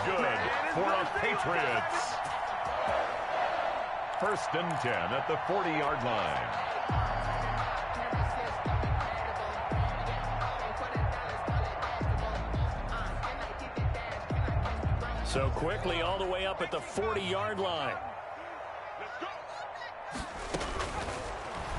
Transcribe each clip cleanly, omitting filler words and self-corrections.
good for the Patriots. 1st and 10 at the 40-yard line. So quickly all the way up at the 40-yard line.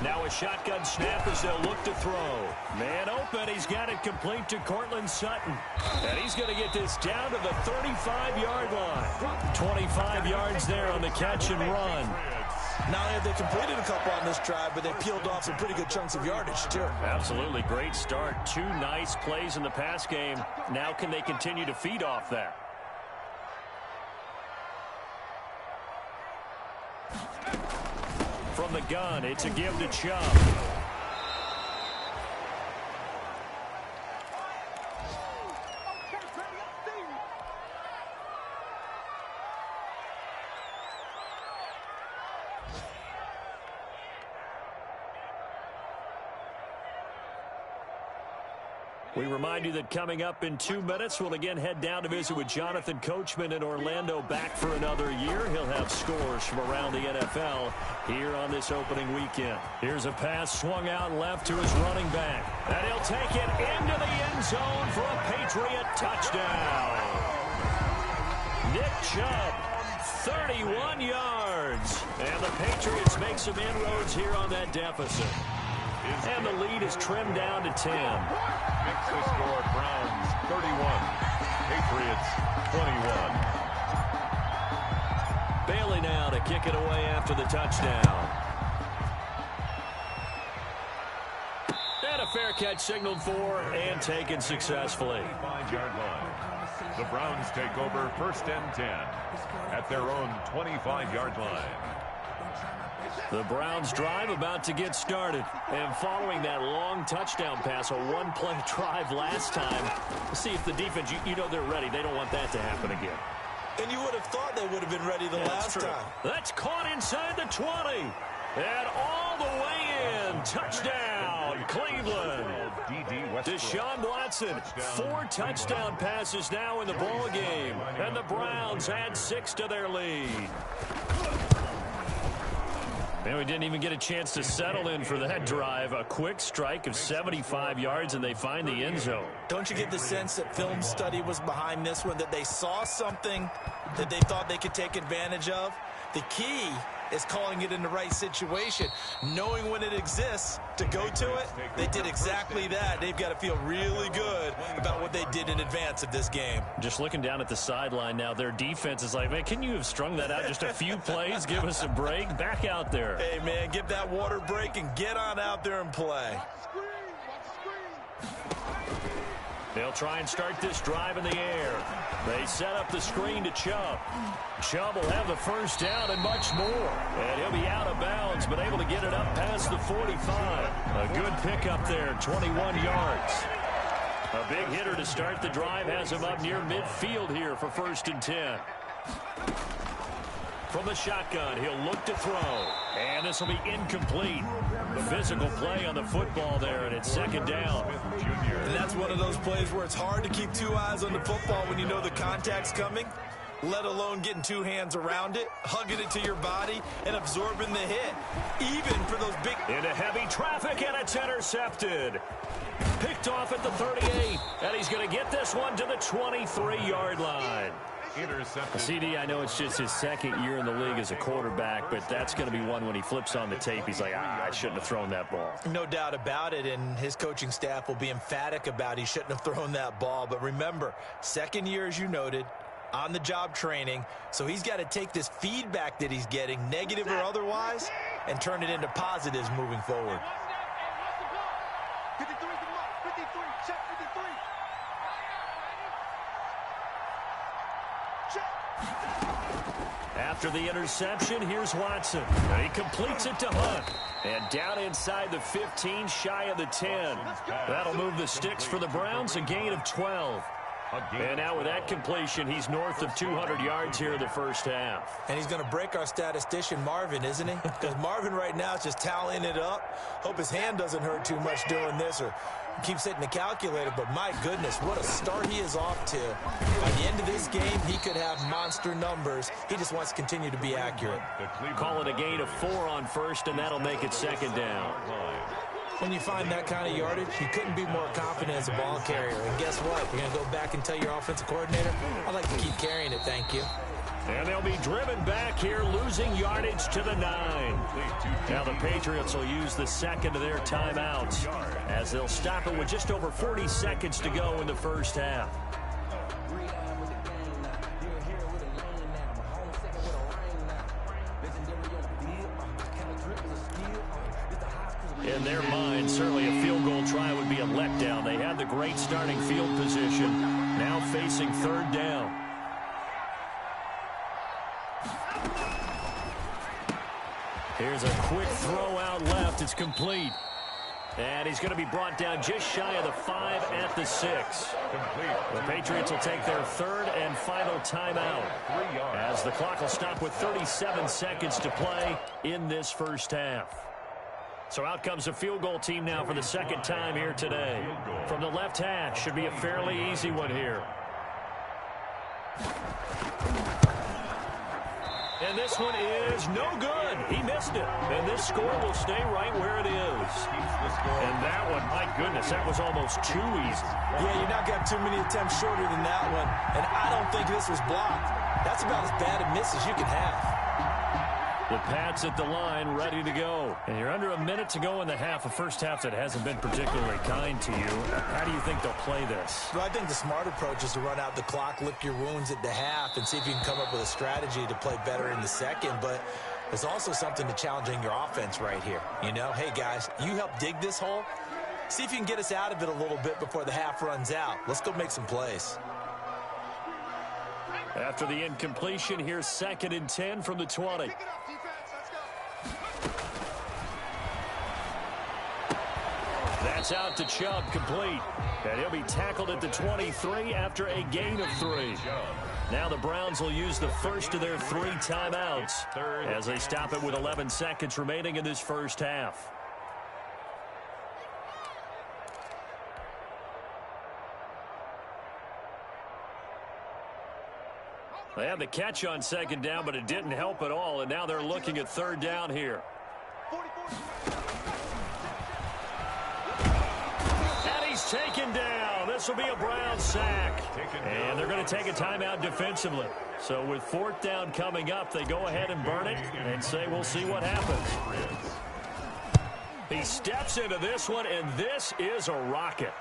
Now a shotgun snap as they'll look to throw. Man open. He's got it complete to Cortland Sutton. And he's going to get this down to the 35-yard line. 25 yards there on the catch and run. Not only have they completed a couple on this drive, but they peeled off some pretty good chunks of yardage, too. Absolutely. Great start. 2 nice plays in the pass game. Now can they continue to feed off that? From the gun, it's a give to Chubb. We remind you that coming up in 2 minutes, we'll again head down to visit with Jonathan Coachman in Orlando, back for another year. He'll have scores from around the NFL here on this opening weekend. Here's a pass swung out left to his running back. And he'll take it into the end zone for a Patriot touchdown. Nick Chubb, 31 yards. And the Patriots make some inroads here on that deficit. And the lead is trimmed down to 10. Makes the score Browns 31, Patriots 21. Bailey now to kick it away after the touchdown. And a fair catch signaled for and taken successfully. 5-yard line. The Browns take over 1st and 10 at their own 25-yard line. The Browns drive about to get started. And following that long touchdown pass, a one-play drive last time, see if the defense, you know they're ready. They don't want that to happen again. And you would have thought they would have been ready the last time. That's caught inside the 20. And all the way in. Touchdown, Cleveland. Deshaun Watson, 4 touchdown passes now in the ball game. And the Browns add 6 to their lead. And we didn't even get a chance to settle in for that drive. A quick strike of 75 yards, and they find the end zone. Don't you get the sense that film study was behind this one, that they saw something that they thought they could take advantage of? The key is calling it in the right situation, knowing when it exists to go to it. They did exactly that. They've got to feel really good about what they did in advance of this game. Just looking down at the sideline now, their defense is like, man, can you have strung that out just a few plays? Give us a break. Back out there. Hey, man, give that water break and get on out there and play. They'll try and start this drive in the air. They set up the screen to Chubb. Chubb will have the first down and much more. And he'll be out of bounds, but able to get it up past the 45. A good pickup there, 21 yards. A big hitter to start the drive has him up near midfield here for 1st and 10. From the shotgun, he'll look to throw. And this will be incomplete. Physical play on the football there, and it's 2nd down. And that's one of those plays where it's hard to keep 2 eyes on the football when you know the contact's coming, let alone getting 2 hands around it, hugging it to your body, and absorbing the hit. Even for those big... Into heavy traffic, and it's intercepted. Picked off at the 38, and he's going to get this one to the 23-yard line. Intercepted. CD, I know it's just his 2nd year in the league as a quarterback, but that's going to be one when he flips on the tape, he's like, I shouldn't have thrown that ball. No doubt about it, and his coaching staff will be emphatic about he shouldn't have thrown that ball. But remember, 2nd year, as you noted, on-the-job training, so he's got to take this feedback that he's getting, negative or otherwise, and turn it into positives moving forward. After the interception, here's Watson. He completes it to Hunt. And down inside the 15, shy of the 10. That'll move the sticks for the Browns, a gain of 12. And now with that completion, he's north of 200 yards here in the first half. And he's going to break our statistician Marvin, isn't he? Because Marvin right now is just tallying it up. Hope his hand doesn't hurt too much doing this, or keeps hitting the calculator, but my goodness, what a start he is off to. By the end of this game, he could have monster numbers. He just wants to continue to be accurate. Call it a gain of 4 on first, and that'll make it second down. When you find that kind of yardage, you couldn't be more confident as a ball carrier. And guess what? You're going to go back and tell your offensive coordinator, I'd like to keep carrying it, thank you. And they'll be driven back here, losing yardage to the 9. Now the Patriots will use the second of their timeouts as they'll stop it with just over 40 seconds to go in the first half. In their mind, certainly a field goal try would be a letdown. They had the great starting field position, now facing third down. Here's a quick throw out left. It's complete. And he's going to be brought down just shy of the 5 at the 6. The Patriots will take their third and final timeout as the clock will stop with 37 seconds to play in this first half. So out comes the field goal team now for the second time here today. From the left hash, should be a fairly easy one here. And this one is no good. He missed it. And this score will stay right where it is. And that one, my goodness, that was almost too easy. Yeah, you're not going to have too many attempts shorter than that one. And I don't think this was blocked. That's about as bad a miss as you can have. The Pats at the line, ready to go. And you're under a minute to go in the half, a first half that hasn't been particularly kind to you. How do you think they'll play this? Well, I think the smart approach is to run out the clock, lick your wounds at the half, and see if you can come up with a strategy to play better in the second. But there's also something to challenging your offense right here. You know, hey, guys, you help dig this hole. See if you can get us out of it a little bit before the half runs out. Let's go make some plays. After the incompletion, here's 2nd and 10 from the 20. That's out to Chubb, complete. And he'll be tackled at the 23 after a gain of 3. Now the Browns will use the first of their 3 timeouts as they stop it with 11 seconds remaining in this first half. They had the catch on 2nd down, but it didn't help at all, and now they're looking at 3rd down here. And he's taken down. This will be a Brown sack. And they're going to take a timeout defensively. So with 4th down coming up, they go ahead and burn it and say we'll see what happens. He steps into this one, and this is a rocket.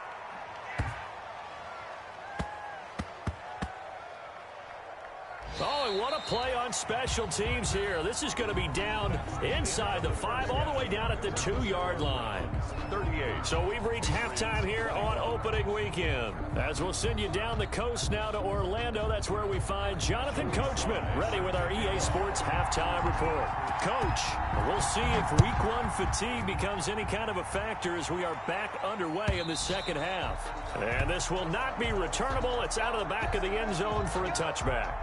Oh, and what a play on special teams here. This is going to be down inside the 5, all the way down at the 2-yard line. 38. So we've reached halftime here on opening weekend. As we'll send you down the coast now to Orlando, that's where we find Jonathan Coachman, ready with our EA Sports halftime report. Coach, we'll see if week 1 fatigue becomes any kind of a factor as we are back underway in the second half. And this will not be returnable. It's out of the back of the end zone for a touchback.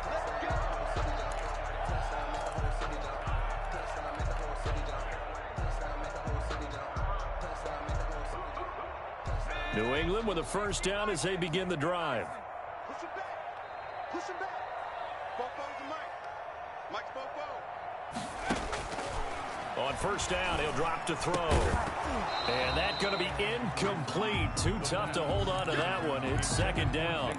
New England with a first down as they begin the drive. Push him back. Push him back. Bofo's the Mike. Mike's Bofo. On first down, he'll drop to throw. And that's going to be incomplete. Too tough to hold on to that one. It's 2nd down.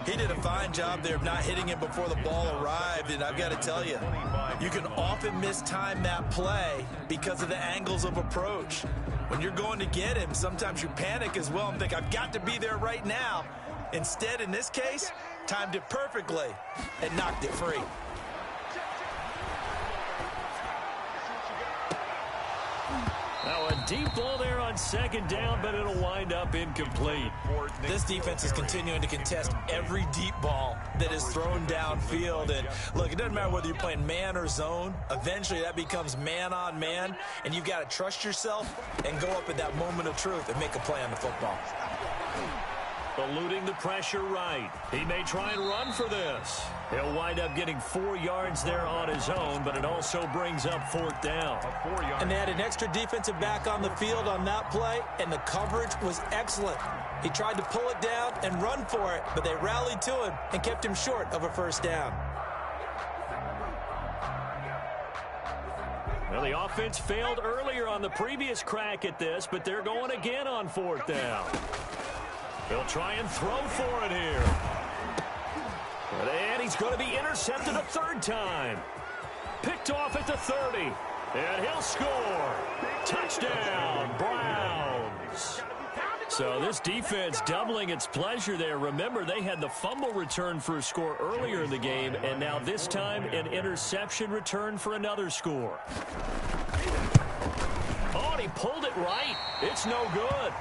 He did a fine job there of not hitting him before the ball arrived. And I've got to tell you, you can often mistime that play because of the angles of approach. When you're going to get him, sometimes you panic as well and think, I've got to be there right now. Instead, in this case, timed it perfectly and knocked it free. Now a deep ball there on 2nd down, but it'll wind up incomplete. This defense is continuing to contest every deep ball that is thrown downfield. And look, it doesn't matter whether you're playing man or zone. Eventually that becomes man on man, and you've got to trust yourself and go up at that moment of truth and make a play on the football. Eluding the pressure right. He may try and run for this. He'll wind up getting 4 yards there on his own, but it also brings up 4th down. And they had an extra defensive back on the field on that play, and the coverage was excellent. He tried to pull it down and run for it, but they rallied to him and kept him short of a first down. Well, the offense failed earlier on the previous crack at this, but they're going again on 4th down. They'll try and throw for it here. And he's going to be intercepted a 3rd time. Picked off at the 30. And he'll score. Touchdown, Browns. So this defense doubling its pleasure there. Remember, they had the fumble return for a score earlier in the game, and now this time an interception return for another score. Oh, and he pulled it right. It's no good.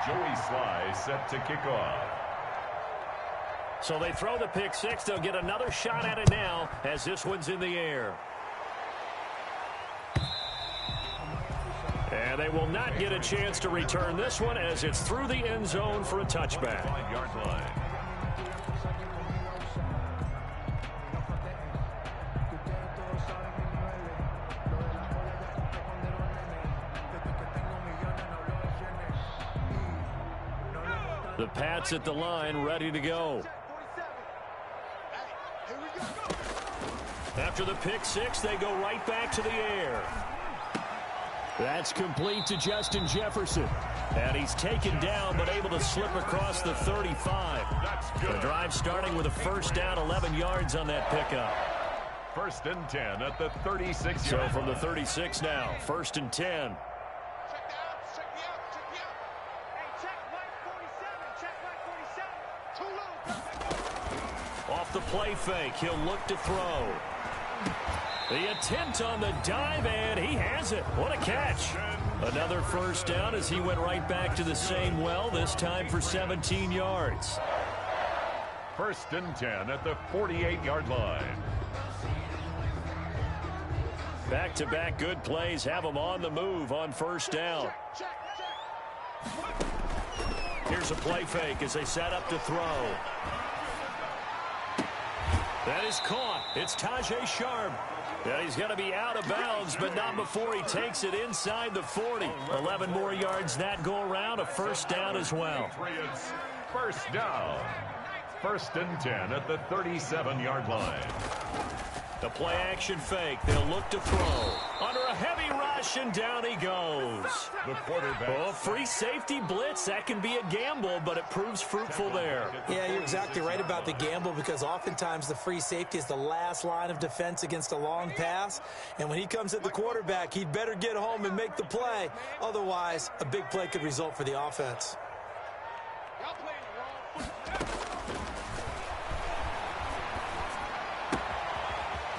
Joey Sly set to kick off. So they throw the pick six. They'll get another shot at it now as this one's in the air. And they will not get a chance to return this one as it's through the end zone for a touchback. 5-yard line. The Pats at the line, ready to go. After the pick six, they go right back to the air. That's complete to Justin Jefferson. And he's taken down, but able to slip across the 35. The drive starting with a first down, 11 yards on that pickup. 1st and 10 at the 36. So from the 36 now, 1st and 10. Off the play fake, he'll look to throw. The attempt on the dive, and he has it. What a catch. Another first down as he went right back to the same well, this time for 17 yards. 1st and 10 at the 48-yard line. Back-to-back good plays have them on the move on first down. Here's a play fake as they set up to throw. That is caught. It's Tajae Sharpe. Yeah, he's going to be out of bounds, but not before he takes it inside the 40. 11 more yards that go around, a first down as well. First down. 1st and 10 at the 37-yard line. The play action fake. They'll look to throw. Under a heavy rush, and down he goes. The quarterback. Oh, free safety blitz. That can be a gamble, but it proves fruitful there. Yeah, you're exactly right about the gamble because oftentimes the free safety is the last line of defense against a long pass. And when he comes at the quarterback, he'd better get home and make the play. Otherwise, a big play could result for the offense.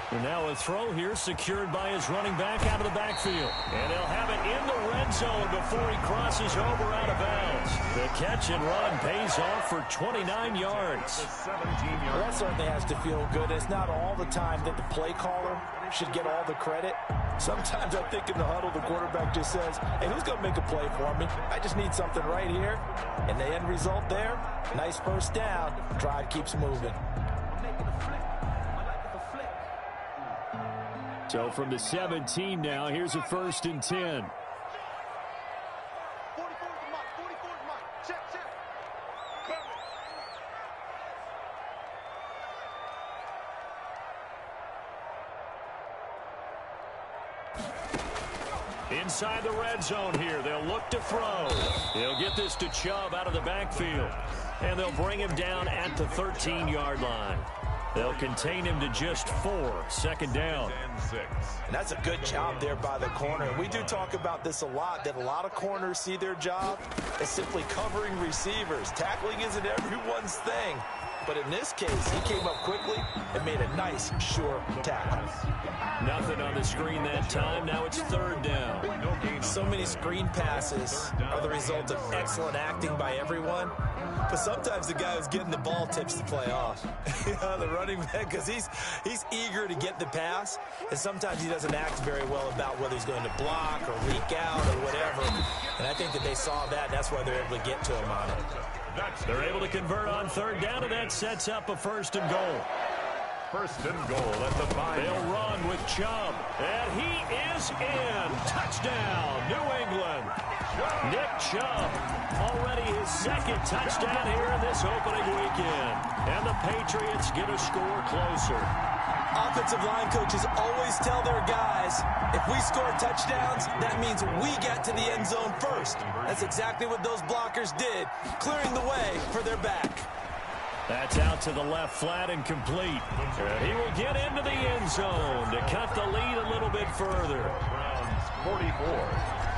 And now a throw here secured by his running back out of the backfield. And he'll have it in the red zone before he crosses over out of bounds. The catch and run pays off for 29 yards. Well, that certainly has to feel good. It's not all the time that the play caller should get all the credit. Sometimes I think in the huddle, the quarterback just says, hey, who's going to make a play for me? I just need something right here. And the end result there, nice first down. Drive keeps moving. So from the 17 now, here's a 1st and 10. Inside the red zone here, they'll look to throw. They'll get this to Chubb out of the backfield. And they'll bring him down at the 13-yard line. They'll contain him to just 4, 2nd down. And that's a good job there by the corner. We do talk about this a lot, that a lot of corners see their job as simply covering receivers. Tackling isn't everyone's thing. But in this case, he came up quickly and made a nice, sure tackle. Nothing on the screen that time. Now it's third down. So many screen passes are the result of excellent acting by everyone. But sometimes the guy who's getting the ball tips the play off. The running back, because he's eager to get the pass, and sometimes he doesn't act very well about whether he's going to block or leak out or whatever. And I think that they saw that, and that's why they're able to get to him on it. They're able to convert on third down, and that sets up a first and goal. First and goal at the 5. They'll run with Chubb, and he is in. Touchdown, New England. Nick Chubb, already his second touchdown here in this opening weekend. And the Patriots get a score closer. Offensive line coaches always tell their guys, if we score touchdowns, that means we get to the end zone first. That's exactly what those blockers did, clearing the way for their back. That's out to the left flat and complete. He will get into the end zone to cut the lead a little bit further. Browns 44.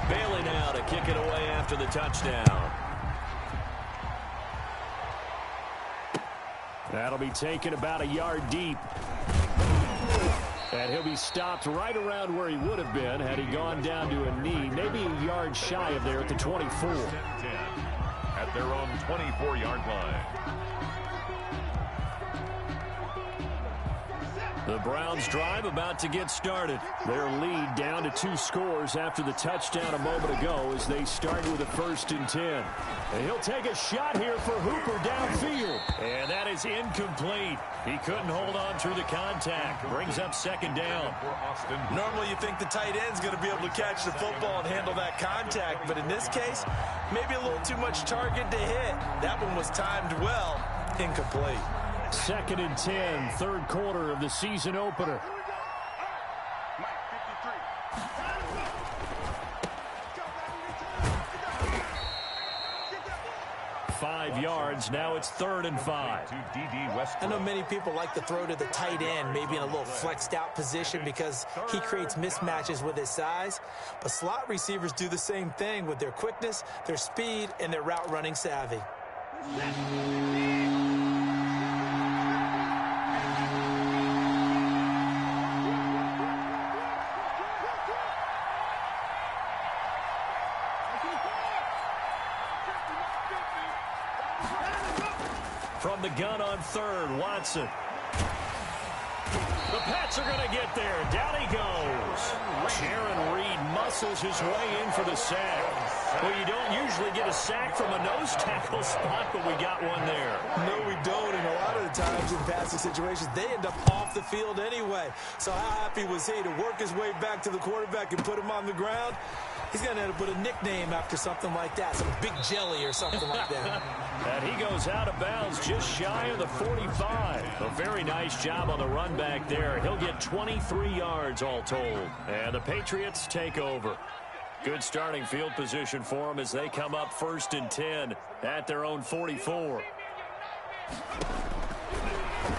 Bailey now to kick it away after the touchdown. That'll be taken about a yard deep. And he'll be stopped right around where he would have been had he gone down to a knee, maybe a yard shy of there at the 24. At their own 24-yard line. The Browns drive about to get started. Their lead down to 2 scores after the touchdown a moment ago as they start with a 1st and 10. And he'll take a shot here for Hooper downfield. And that is incomplete. He couldn't hold on through the contact. Brings up 2nd down. Normally you think the tight end's going to be able to catch the football and handle that contact. But in this case, maybe a little too much target to hit. That one was timed well. Incomplete. 2nd and 10, third quarter of the season opener. 5 yards. Now it's 3rd and 5. I know many people like to throw to the tight end, maybe in a little flexed out position because he creates mismatches with his size. But slot receivers do the same thing with their quickness, their speed, and their route running savvy. From the gun on 3rd, Watson. The Pats are going to get there. Down he goes. Jaron Reed muscles his way in for the sack. Well, you don't usually get a sack from a nose tackle spot, but we got one there. No, we don't. And a lot of the times in passing situations, they end up off the field anyway. So how happy was he to work his way back to the quarterback and put him on the ground? He's going to have to put a nickname after something like that, some Big Jelly or something like that. And he goes out of bounds just shy of the 45. A very nice job on the run back there. He'll get 23 yards all told. And the Patriots take over. Good starting field position for them as they come up 1st and 10 at their own 44.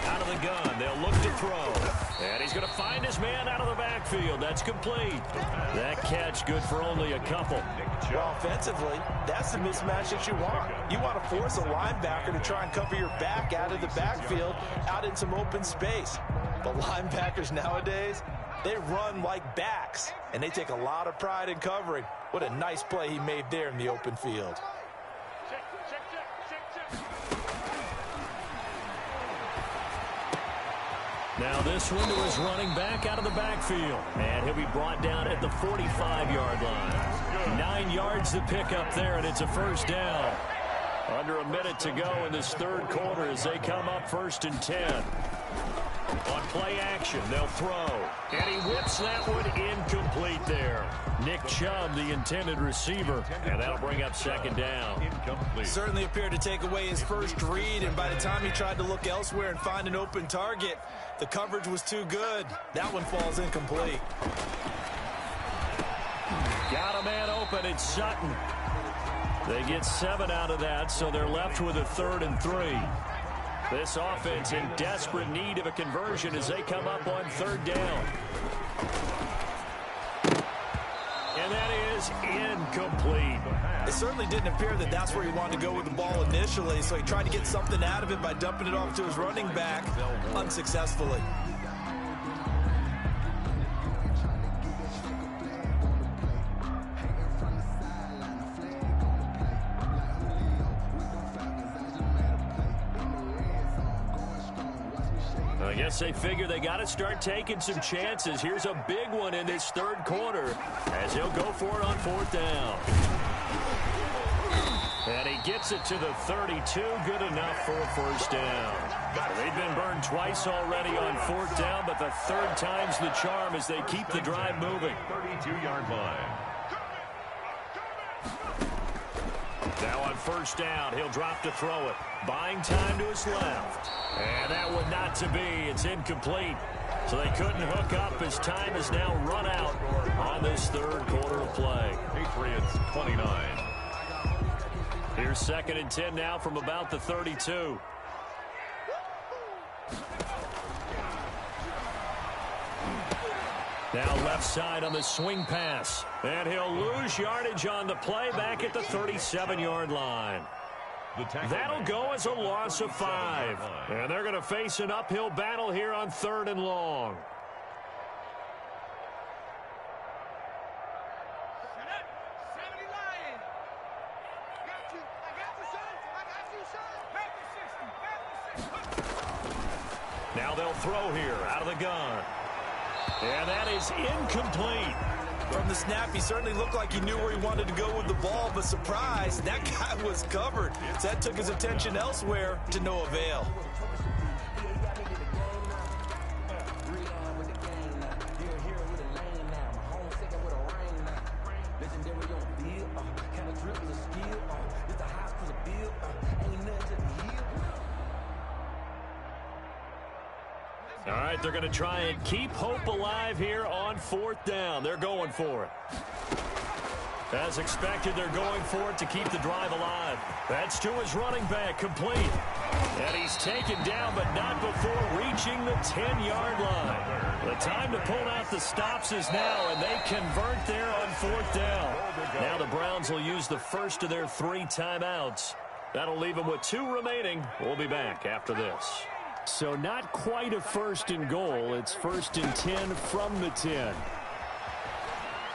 Out of the gun, they'll look to throw. And he's going to find his man out of the backfield. That's complete. That catch good for only a couple. Well, offensively, that's the mismatch that you want. You want to force a linebacker to try and cover your back out of the backfield, out in some open space. But linebackers nowadays, they run like backs, and they take a lot of pride in covering. What a nice play he made there in the open field. Now this one to his running back out of the backfield. And he'll be brought down at the 45-yard line. 9 yards to pick up there, and it's a 1st down. Under a minute to go in this 3rd quarter as they come up 1st and 10. On play action, they'll throw. And he whips that one incomplete there. Nick Chubb, the intended receiver. And that'll bring up 2nd down. Incomplete. Certainly appeared to take away his first read, and by the time he tried to look elsewhere and find an open target, the coverage was too good. That one falls incomplete. Got a man open. It's Sutton. They get 7 out of that, so they're left with a 3rd and 3. This offense in desperate need of a conversion as they come up on 3rd down. And that is incomplete. It certainly didn't appear that that's where he wanted to go with the ball initially, so he tried to get something out of it by dumping it off to his running back unsuccessfully. I guess they figure they got to start taking some chances. Here's a big one in this third quarter as he'll go for it on fourth down. And he gets it to the 32. Good enough for a first down. They've been burned twice already on fourth down, but the third time's the charm as they keep the drive moving. 32-yard line. Now on first down, he'll drop to throw it. Buying time to his left. And that one not to be. It's incomplete. So they couldn't hook up as time is now run out on this third quarter of play. Patriots 29. Here's 2nd and 10 now from about the 32. Now left side on the swing pass. And he'll lose yardage on the play back at the 37-yard line. That'll go as a loss of 5. And they're going to face an uphill battle here on 3rd and long. Now they'll throw here out of the gun. And that is incomplete. From the snap, he certainly looked like he knew where he wanted to go with the ball, but surprise, that guy was covered. So that took his attention elsewhere to no avail. All right, they're going to try and keep hope alive here on fourth down. They're going for it. As expected, they're going for it to keep the drive alive. That's to his running back, complete. And he's taken down, but not before reaching the 10-yard line. The time to pull out the stops is now, and they convert there on fourth down. Now the Browns will use the first of their 3 timeouts. That'll leave them with 2 remaining. We'll be back after this. So not quite a 1st and goal. It's 1st and 10 from the 10.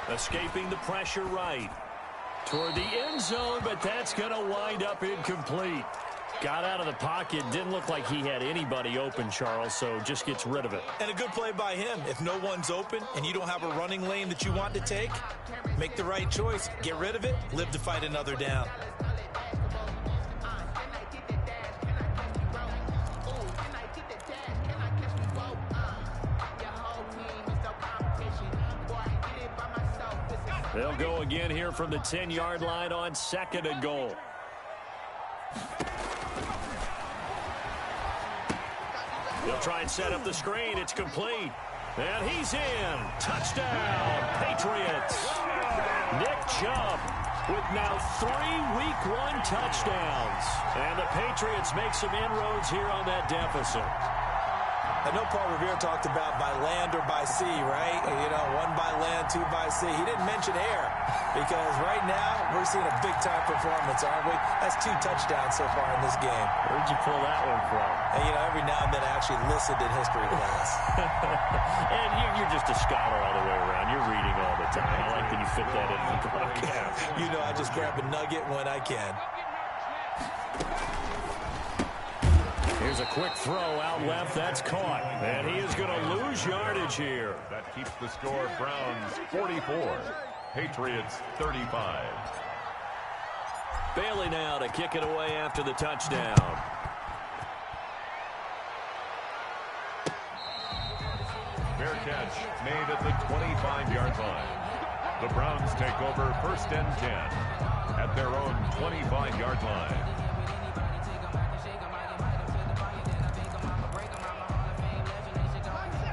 Escaping the pressure right. Toward the end zone, but that's going to wind up incomplete. Got out of the pocket. Didn't look like he had anybody open, Charles, so just gets rid of it. And a good play by him. If no one's open and you don't have a running lane that you want to take, make the right choice. Get rid of it. Live to fight another down. They'll go again here from the 10-yard line on 2nd and goal. They'll try and set up the screen. It's complete. And he's in. Touchdown, Patriots. Nick Chubb with now 3 Week 1 touchdowns. And the Patriots make some inroads here on that deficit. I know Paul Revere talked about by land or by sea, right? You know, 1 by land, 2 by sea. He didn't mention air because right now we're seeing a big-time performance, aren't we? That's 2 touchdowns so far in this game. Where'd you pull that one from? And, you know, every now and then I actually listened in history class. And you're just a scholar all the way around. You're reading all the time. I like that you fit that into the broadcast. You know, I just grab a nugget when I can. Here's a quick throw out left. That's caught. And he is going to lose yardage here. That keeps the score Browns 44, Patriots 35. Bailey now to kick it away after the touchdown. Fair catch made at the 25-yard line. The Browns take over 1st and 10 at their own 25-yard line.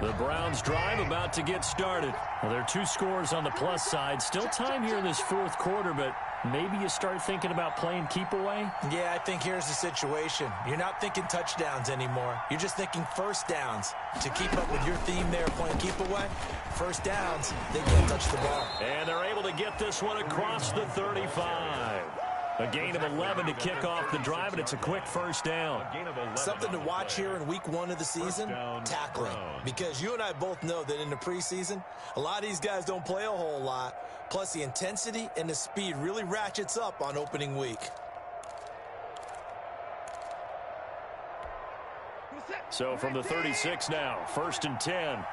The Browns drive about to get started. Well, there are 2 scores on the plus side. Still time here in this 4th quarter, but maybe you start thinking about playing keep away? Yeah, I think here's the situation. You're not thinking touchdowns anymore. You're just thinking first downs. To keep up with your theme there, playing keep away, first downs, they can't touch the ball. And they're able to get this one across the 35. A gain of 11 to kick off the drive, and it's a quick first down. Something to watch here in week 1 of the season, tackling. Because you and I both know that in the preseason, a lot of these guys don't play a whole lot. Plus, the intensity and the speed really ratchets up on opening week. So from the 36 now, 1st and 10.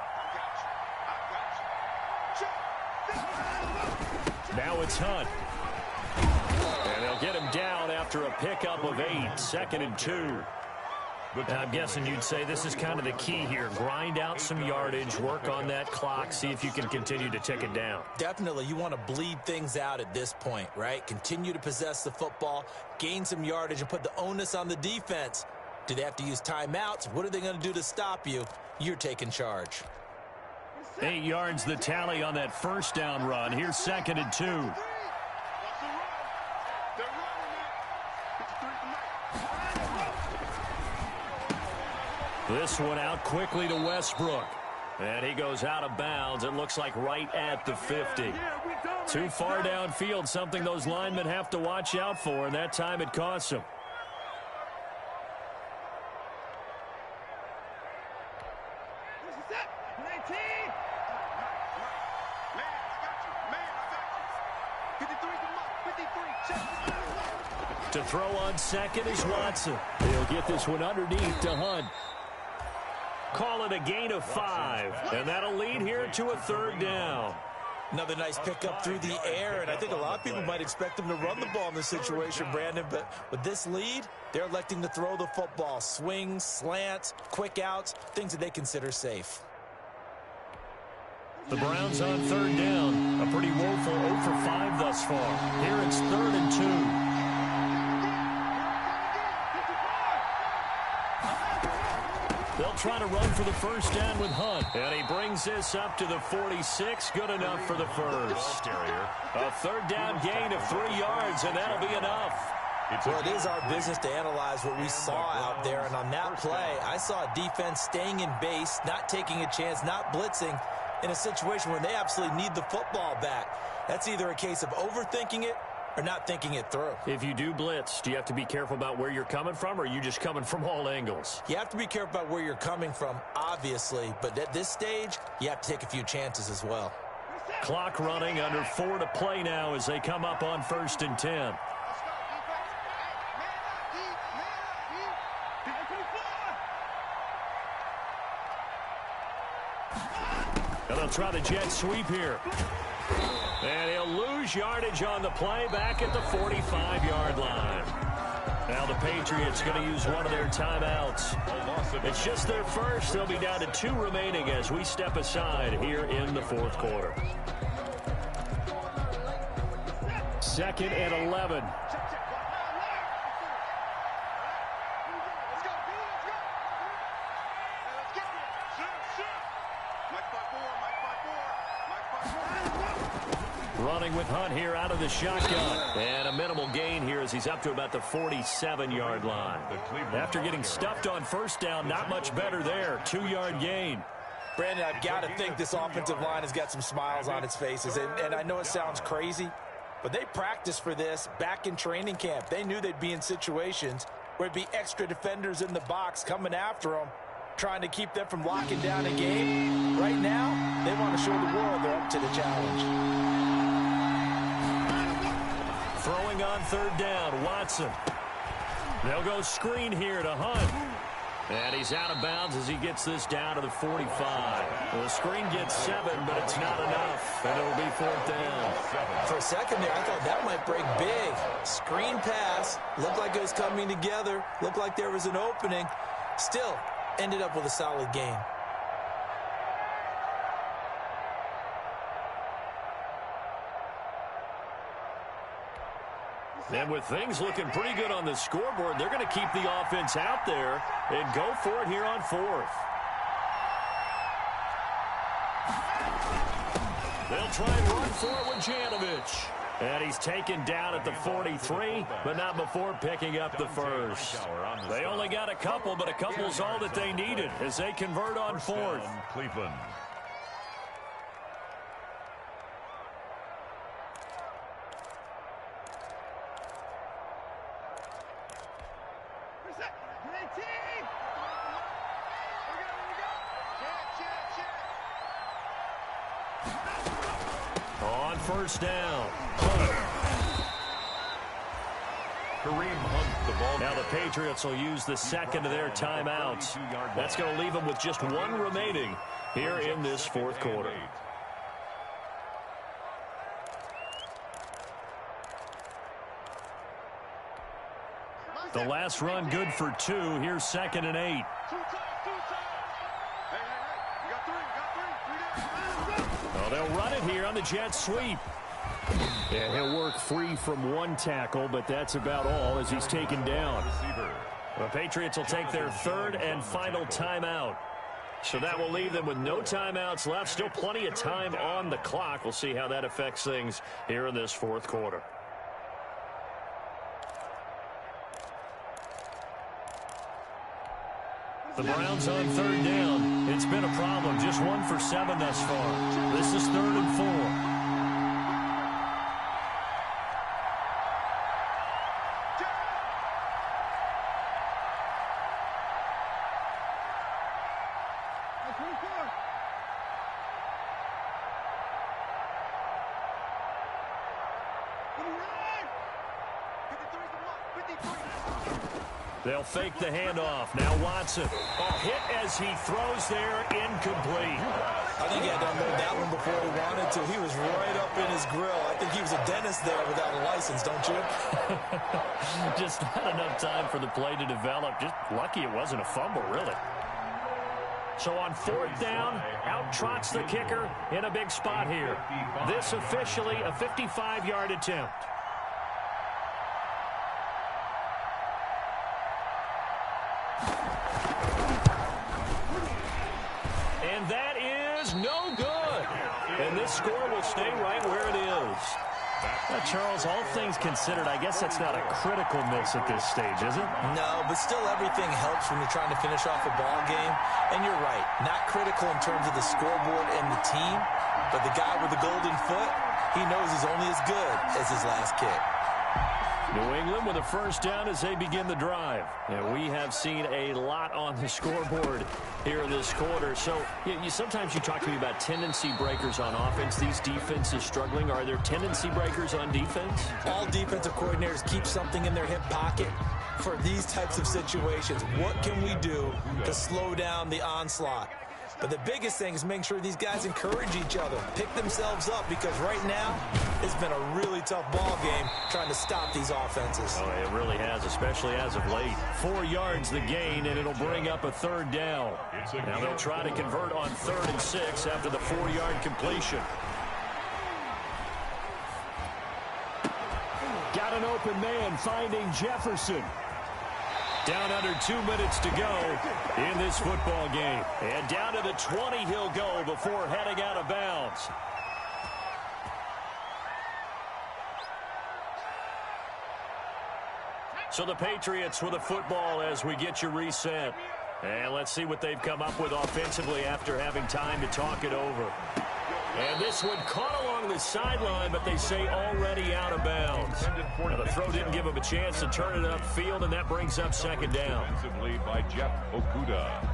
Now it's Hunt. And they'll get him down after a pickup of 8, 2nd and 2. I'm guessing you'd say this is kind of the key here. Grind out some yardage, work on that clock, see if you can continue to tick it down. Definitely, you want to bleed things out at this point, right? Continue to possess the football, gain some yardage, and put the onus on the defense. Do they have to use timeouts? What are they going to do to stop you? You're taking charge. 8 yards the tally on that first down run. Here's 2nd and 2. This one out quickly to Westbrook. And he goes out of bounds. It looks like right at the 50. Too far downfield, something those linemen have to watch out for, and that time it costs them. To throw on 2nd is Watson. He'll get this one underneath to Hunt. Call it a gain of 5, and that'll lead here to a 3rd down. Another nice pickup through the air, and I think a lot of people might expect them to run the ball in this situation, Brandon, but with this lead, they're electing to throw the football. Swings, slants, quick outs, things that they consider safe. The Browns on 3rd down. A pretty woeful 0 for 5 thus far. Here it's 3rd and 2. They'll try to run for the first down with Hunt. And he brings this up to the 46. Good enough for the first. A 3rd down gain of 3 yards, and that'll be enough. Well, it is our business to analyze what we saw out there. And on that play, I saw a defense staying in base, not taking a chance, not blitzing in a situation where they absolutely need the football back. That's either a case of overthinking it or not thinking it through. If you do blitz, do you have to be careful about where you're coming from, or are you just coming from all angles? You have to be careful about where you're coming from, obviously, but at this stage, you have to take a few chances as well. Clock running, under 4 to play now as they come up on 1st and 10. And they'll try the jet sweep here. And he'll lose yardage on the play back at the 45-yard line. Now the Patriots going to use one of their timeouts. It's just their first. They'll be down to 2 remaining as we step aside here in the 4th quarter. 2nd and 11. Running with Hunt here out of the shotgun. And a minimal gain here as he's up to about the 47-yard line. After getting stuffed on first down, not much better there. 2-yard gain. Brandon, I've got to think this offensive line has got some smiles on its faces. And I know it sounds crazy, but they practiced for this back in training camp. They knew they'd be in situations where it'd be extra defenders in the box coming after them, trying to keep them from locking down a game. Right now, they want to show the world they're up to the challenge. Throwing on 3rd down, Watson. They'll go screen here to Hunt. And he's out of bounds as he gets this down to the 45. Well, the screen gets 7, but it's not enough, and it'll be 4th down. For a second there, I thought that might break big. Screen pass, looked like it was coming together, looked like there was an opening. Still, ended up with a solid game. And with things looking pretty good on the scoreboard, they're going to keep the offense out there and go for it here on 4th. They'll try and run for it with Janovich. And he's taken down at the 43, but not before picking up the first. They only got a couple, but a couple's all that they needed as they convert on fourth. Cleveland. On first down. Kareem Hunt, the ball. Now the Patriots will use the second of their timeouts. That's going to leave them with just one remaining here in this fourth quarter. The last run good for 2. Here's 2nd and 8. Oh, they'll run it here on the jet sweep. Yeah, he'll work free from one tackle, but that's about all as he's taken down. The Patriots will take their third and final timeout. So that will leave them with no timeouts left. Still plenty of time on the clock. We'll see how that affects things here in this fourth quarter. The Browns on third down. It's been a problem. Just 1 for 7 thus far. This is 3rd and 4. They'll fake the handoff. Now Watson. Hit as he throws there, incomplete. I think he had to unload that one before he wanted to. He was right up in his grill. I think he was a dentist there without a license, don't you? Just not enough time for the play to develop. Just lucky it wasn't a fumble, really. So on 4th down, out trots the kicker in a big spot here. This officially a 55-yard attempt. And that is no good. And this score will stay right where it is. Now, Charles, all things considered, I guess that's not a critical miss at this stage, is it? No, but still everything helps when you're trying to finish off a ball game. And you're right, not critical in terms of the scoreboard and the team, but the guy with the golden foot, he knows he's only as good as his last kick. New England with a first down as they begin the drive. And we have seen a lot on the scoreboard here in this quarter. So sometimes you talk to me about tendency breakers on offense. These defenses struggling. Are there tendency breakers on defense? All defensive coordinators keep something in their hip pocket for these types of situations. What can we do to slow down the onslaught? But the biggest thing is making sure these guys encourage each other, pick themselves up, because right now it's been a really tough ball game trying to stop these offenses. Oh, it really has, especially as of late. 4 yards the gain, and it'll bring up a 3rd down. Now they'll try to convert on 3rd and 6 after the 4-yard completion. Got an open man finding Jefferson. Down under 2 minutes to go in this football game. And down to the 20 he'll go before heading out of bounds. So the Patriots with the football as we get you reset. And let's see what they've come up with offensively after having time to talk it over. And this one caught along the sideline, but they say already out of bounds. Now the throw didn't give him a chance to turn it upfield, and that brings up 2nd down. By Jeff Okudah.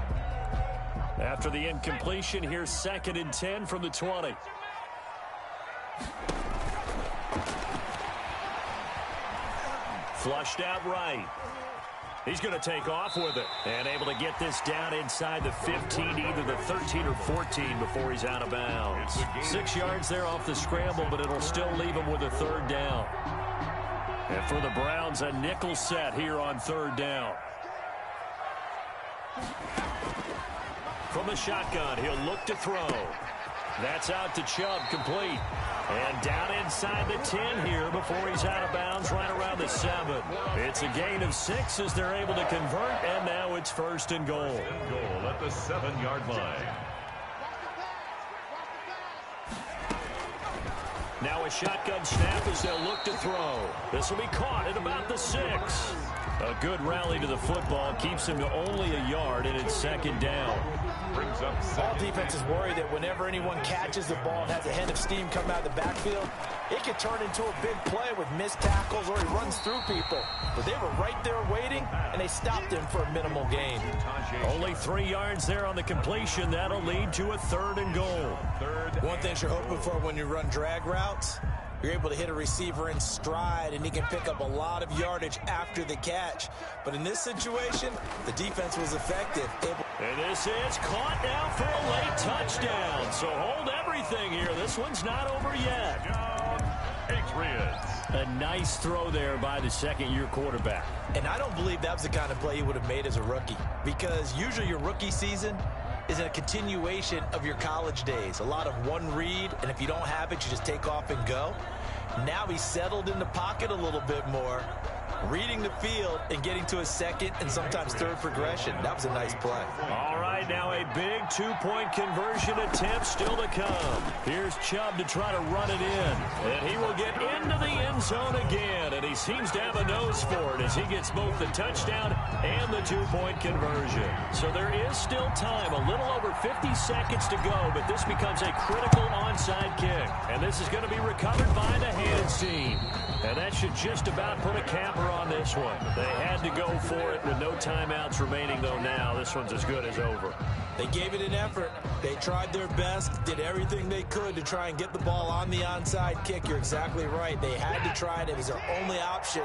After the incompletion, here's 2nd and 10 from the 20. Flushed out right. He's going to take off with it and able to get this down inside the 15, either the 13 or 14 before he's out of bounds. 6 yards there off the scramble, but it'll still leave him with a 3rd down. And for the Browns, a nickel set here on 3rd down. From the shotgun, he'll look to throw. That's out to Chubb, complete. And down inside the 10 here before he's out of bounds, right around the 7. It's a gain of 6 as they're able to convert, and now it's 1st and goal. Goal at the 7-yard line. Now a shotgun snap as they'll look to throw. This will be caught at about the 6. A good rally to the football keeps him to only a yard, and it's second down. Brings up All defenses worry that whenever anyone catches the ball and has a head of steam coming out of the backfield, it could turn into a big play with missed tackles or he runs through people. But they were right there waiting, and they stopped him for a minimal gain. Only 3 yards there on the completion. That'll lead to a 3rd and goal. One thing you're hoping for when you run drag routes, you're able to hit a receiver in stride, and he can pick up a lot of yardage after the catch. But in this situation, the defense was effective. And this is caught now for a late touchdown. So hold everything here. This one's not over yet. Patriots. A nice throw there by the second-year quarterback. And I don't believe that was the kind of play he would have made as a rookie, because usually your rookie season is a continuation of your college days. A lot of one read, and if you don't have it, you just take off and go. Now he's settled in the pocket a little bit more, reading the field and getting to a second and sometimes third progression. That was a nice play. All right, now a big 2-point conversion attempt still to come. Here's Chubb to try to run it in. And he will get into the end zone again. And he seems to have a nose for it as he gets both the touchdown and the 2-point conversion. So there is still time, a little over 50 seconds to go, but this becomes a critical onside kick. And this is going to be recovered by the hands team. And that should just about put a capper on this one. They had to go for it with no timeouts remaining, though now this one's as good as over. They gave it an effort. They tried their best, did everything they could to try and get the ball on the onside kick. You're exactly right. They had to try it. It was their only option.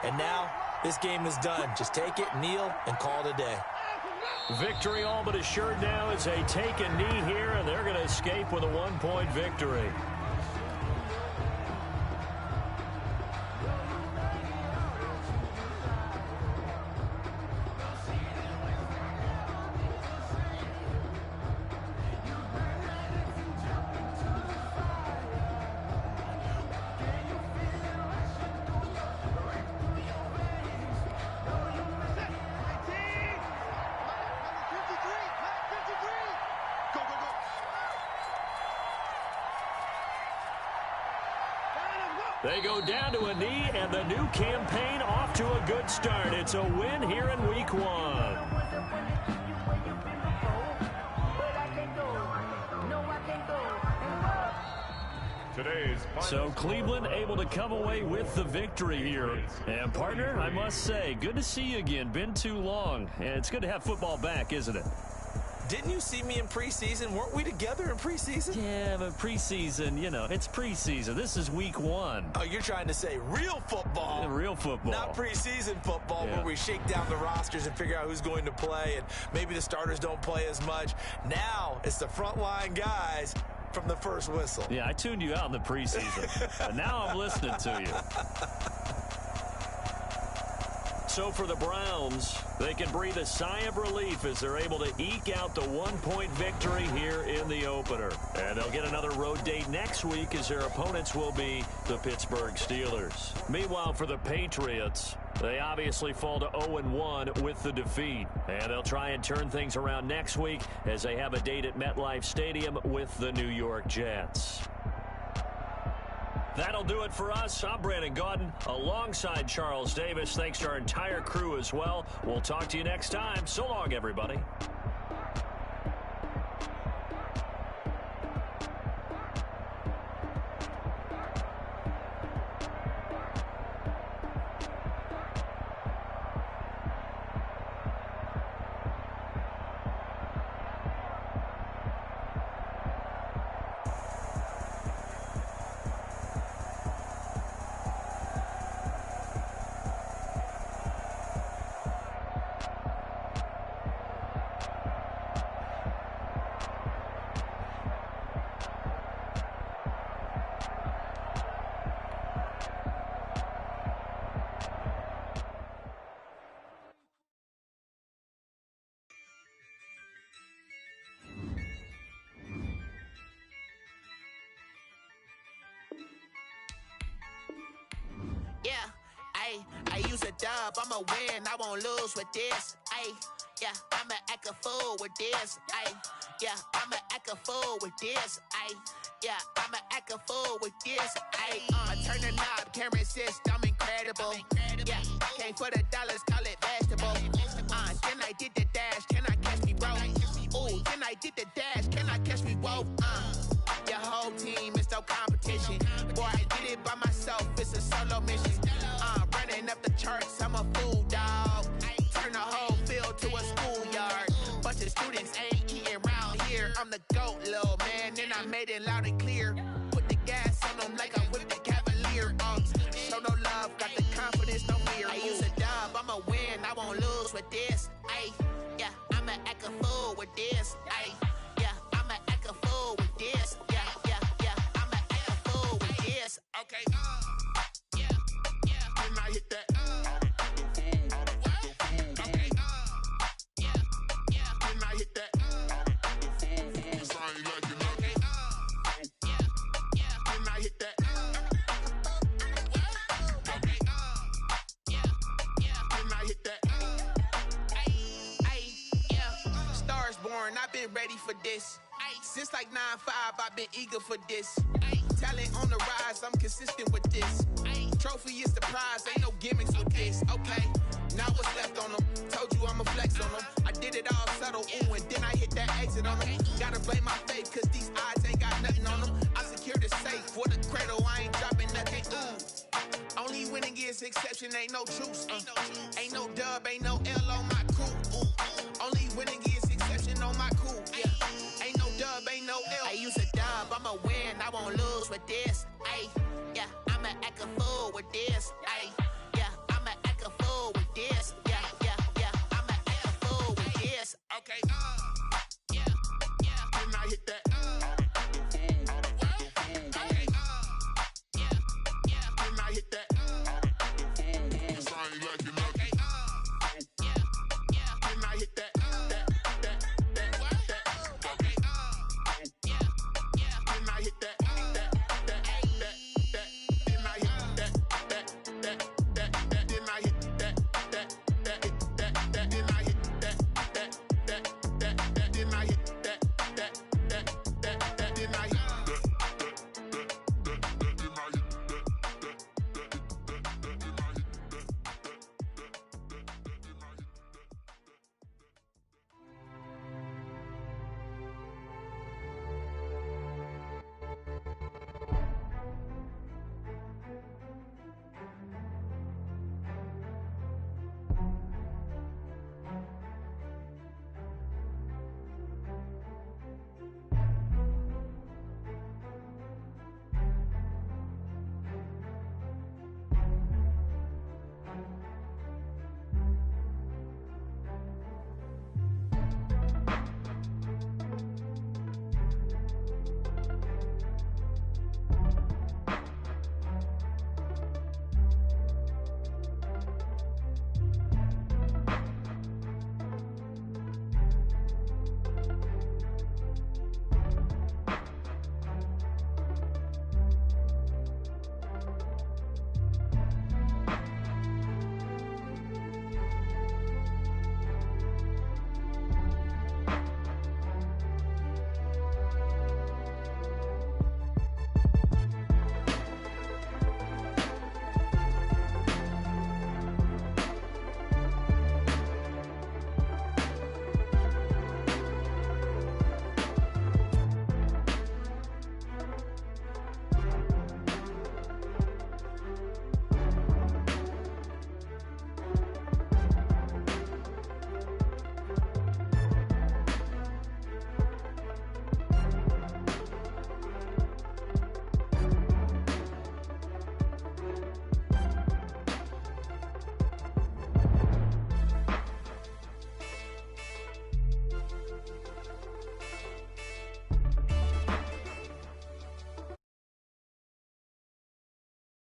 And now this game is done. Just take it, kneel, and call it a day. Victory all but assured now as they take a knee here, and they're going to escape with a 1-point victory. They go down to a knee, and the new campaign off to a good start. It's a win here in Week 1. So Cleveland able to come away with the victory here. And partner, I must say, good to see you again. Been too long. And it's good to have football back, isn't it? Didn't you see me in preseason? Weren't we together in preseason? Yeah, but preseason, you know, it's preseason. This is Week 1. Oh, you're trying to say real football. Yeah, real football. Not preseason football where we shake down the rosters and figure out who's going to play, and maybe the starters don't play as much. Now it's the frontline guys from the first whistle. Yeah, I tuned you out in the preseason. But now I'm listening to you. So for the Browns, they can breathe a sigh of relief as they're able to eke out the 1-point victory here in the opener. And they'll get another road date next week as their opponents will be the Pittsburgh Steelers. Meanwhile, for the Patriots, they obviously fall to 0-1 with the defeat. And they'll try and turn things around next week as they have a date at MetLife Stadium with the New York Jets. That'll do it for us. I'm Brandon Gaudin alongside Charles Davis. Thanks to our entire crew as well. We'll talk to you next time. So long, everybody. I use a dub, I'ma win, I won't lose with this. Yeah, I'ma act a fool with this. Yeah, I'ma act a fool with this. yeah, I'ma act a fool with this. Ay, I turn the knob, camera assist, I'm incredible. Yeah, came for the dollars, call it vegetable. Then I did the dash, can I catch me, bro? Ooh, then I did the dash, can I catch me, whoa? Your whole team is no competition. Boy, I did it by myself, it's a solo mission. Running up the charts, I'm a fool, dog. Turn the whole field to a schoolyard. Bunch of students ain't eating round here. I'm the GOAT, little man, and I made it loud and clear. Put the gas on them like I whipped the Cavalier. Show no love, got the confidence, no fear. I use a dub, I'ma win, I won't lose with this. Ay, yeah, I'ma act a fool with this. Ay, yeah, I'ma act a fool with this. Yeah, yeah, yeah, I'ma act a fool with this. Okay, yeah, yeah. When I hit that, okay, yeah, yeah. When I hit that, cause I ain't like it, okay, yeah, yeah. When I hit that, okay, yeah, yeah. When I hit that, ay, yeah. Stars born, I've been ready for this. Since like 9-5, I've been eager for this. Talent on the rise, I'm consistent with this. Trophy is the prize, ain't no gimmicks with this. Okay, now what's left on them? Told you I'ma flex on them. I did it all subtle, ooh, and then I hit that exit on them. Gotta blame my faith, cause these odds ain't got nothing on them. I secured the safe for the cradle, I ain't dropping nothing, ooh. Only winning is exception, ain't no truce. Ain't no dub, ain't no L on my crew, ooh. Only winning is exception on my crew, yeah. Ain't no dub, ain't no L. I use a dub, I'ma win, I won't lose with this. Ay, yeah, I'ma act a fool with this. Ay, yeah, I'ma act a fool with this. Yeah, yeah, yeah, I'ma act a fool with this. Okay,